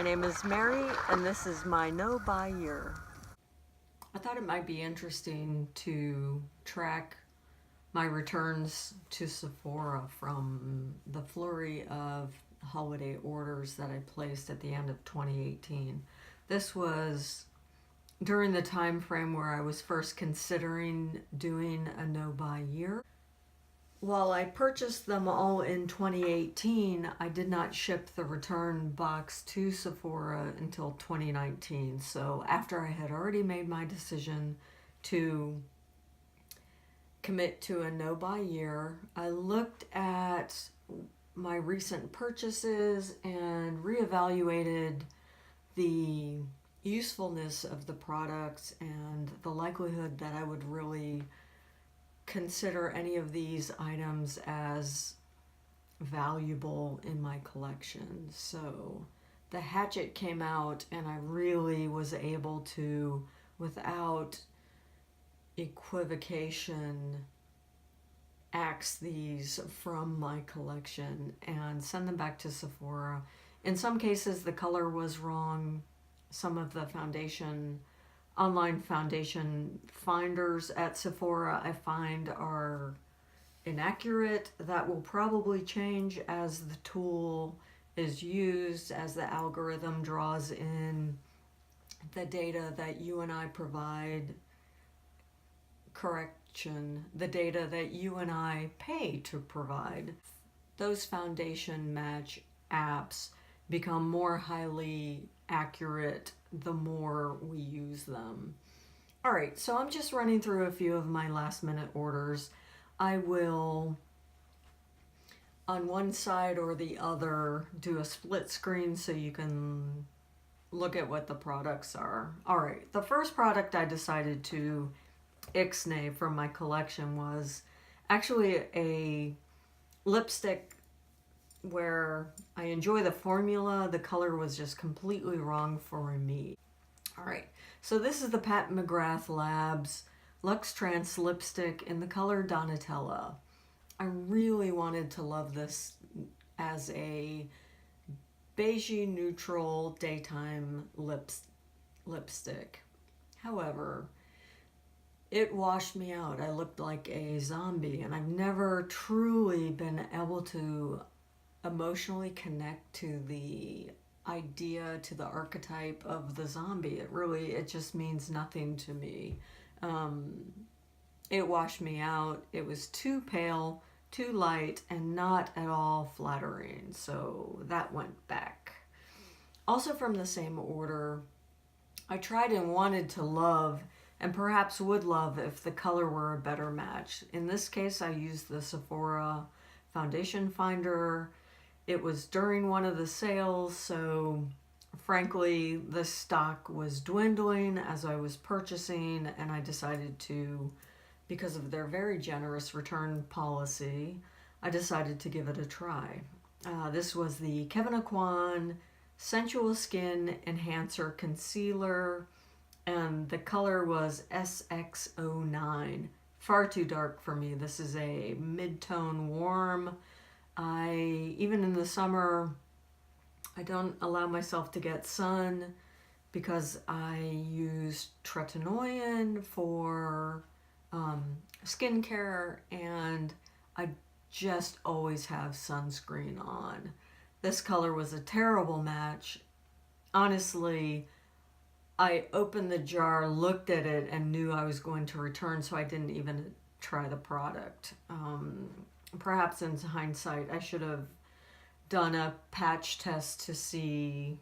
name is Mary, and this is my no-buy year. I thought it might be interesting to track my returns to Sephora from the flurry of holiday orders that I placed at the end of 2018. This was during the time frame where I was first considering doing a no-buy year. While I purchased them all in 2018, I did not ship the return box to Sephora until 2019. So after I had already made my decision to commit to a no-buy year, I looked at my recent purchases and reevaluated the usefulness of the products and the likelihood that I would really consider any of these items as valuable in my collection. So the hatchet came out and I really was able to, without equivocation, axe these from my collection and send them back to Sephora. In some cases the color was wrong. Some of the online foundation finders at Sephora I find are inaccurate. That will probably change as the tool is used, as the algorithm draws in the data that you and I provide. The data that you and I pay to provide. Those foundation match apps become more highly accurate the more we use them. Alright, so I'm just running through a few of my last minute orders. I will, on one side or the other, do a split screen so you can look at what the products are. Alright, the first product I decided to ixnay from my collection was actually a lipstick where I enjoy the formula. The color was just completely wrong for me. Alright, so this is the Pat McGrath Labs Luxe Trance lipstick in the color Donatella. I really wanted to love this as a beigey neutral daytime lipstick. However, it washed me out. I looked like a zombie, and I've never truly been able to emotionally connect to the idea, to the archetype of the zombie. It just means nothing to me. It washed me out. It was too pale, too light, and not at all flattering, so that went back. Also from the same order, I tried and wanted to love, and perhaps would love if the color were a better match. In this case, I used the Sephora foundation finder. It was during one of the sales, so frankly, the stock was dwindling as I was purchasing, and I decided to, because of their very generous return policy, I decided to give it a try. This was the Kevyn Aucoin Sensual Skin Enhancer Concealer, and the color was SX09. Far too dark for me. This is a mid-tone warm. Even in the summer, I don't allow myself to get sun because I use Tretinoin for skincare, and I just always have sunscreen on. This color was a terrible match. Honestly, I opened the jar, looked at it, and knew I was going to return, so I didn't even try the product. Perhaps in hindsight, I should have done a patch test to see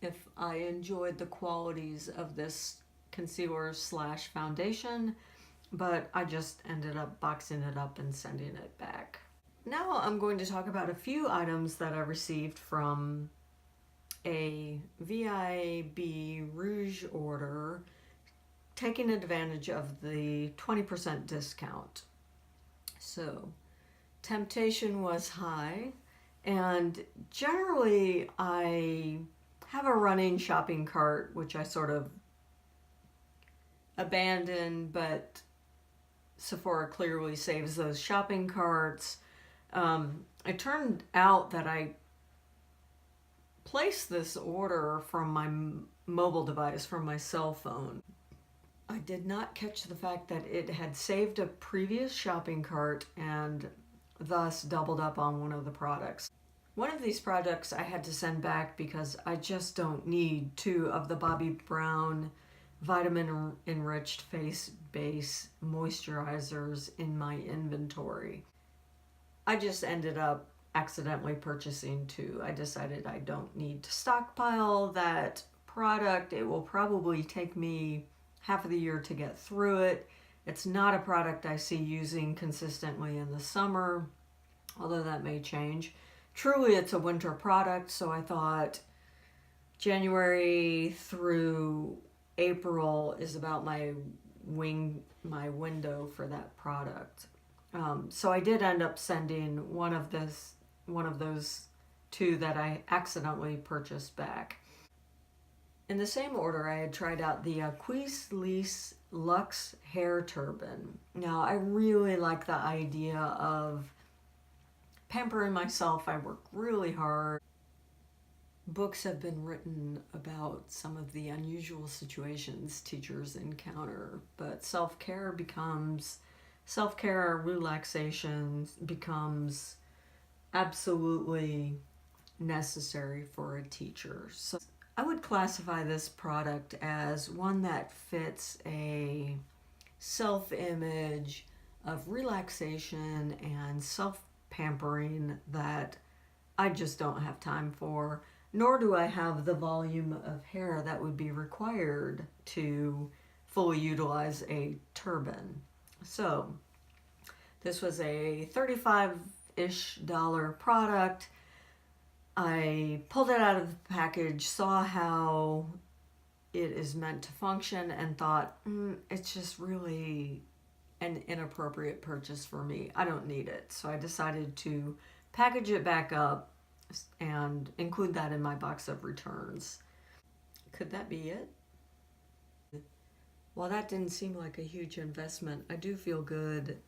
if I enjoyed the qualities of this concealer / foundation, but I just ended up boxing it up and sending it back. Now I'm going to talk about a few items that I received from a VIB Rouge order, taking advantage of the 20% discount. So temptation was high, and generally I have a running shopping cart which I sort of abandon, but Sephora clearly saves those shopping carts. It turned out that I placed this order from my mobile device, from my cell phone. I did not catch the fact that it had saved a previous shopping cart and thus doubled up on one of the products. One of these products I had to send back because I just don't need 2 of the Bobbi Brown vitamin enriched face base moisturizers in my inventory. I just ended up accidentally purchasing 2. I decided I don't need to stockpile that product. It will probably take me half of the year to get through it. It's not a product I see using consistently in the summer, although that may change. Truly, it's a winter product, so I thought January through April is about my window for that product. So I did end up sending one of those 2 that I accidentally purchased back. In the same order, I had tried out the Quis Luxe Hair Turban. Now, I really like the idea of pampering myself. I work really hard. Books have been written about some of the unusual situations teachers encounter, but self-care, relaxation becomes absolutely necessary for a teacher. So I would classify this product as one that fits a self-image of relaxation and self-pampering that I just don't have time for, nor do I have the volume of hair that would be required to fully utilize a turban. So this was a $35-ish product. I pulled it out of the package, saw how it is meant to function, and thought, it's just really an inappropriate purchase for me. I don't need it. So I decided to package it back up and include that in my box of returns. Could that be it? While that didn't seem like a huge investment, I do feel good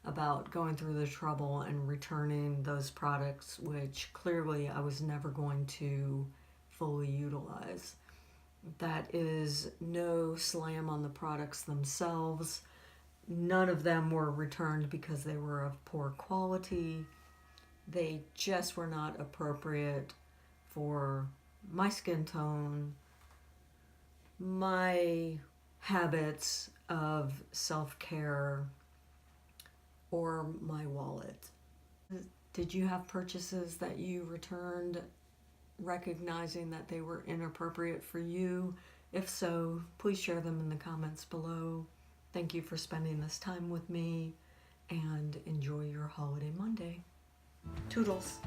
about going through the trouble and returning those products, which clearly I was never going to fully utilize. That is no slam on the products themselves. None of them were returned because they were of poor quality. They just were not appropriate for my skin tone, my habits of self-care, or my wallet. Did you have purchases that you returned recognizing that they were inappropriate for you? If so, please share them in the comments below. Thank you for spending this time with me, and enjoy your holiday Monday. Toodles.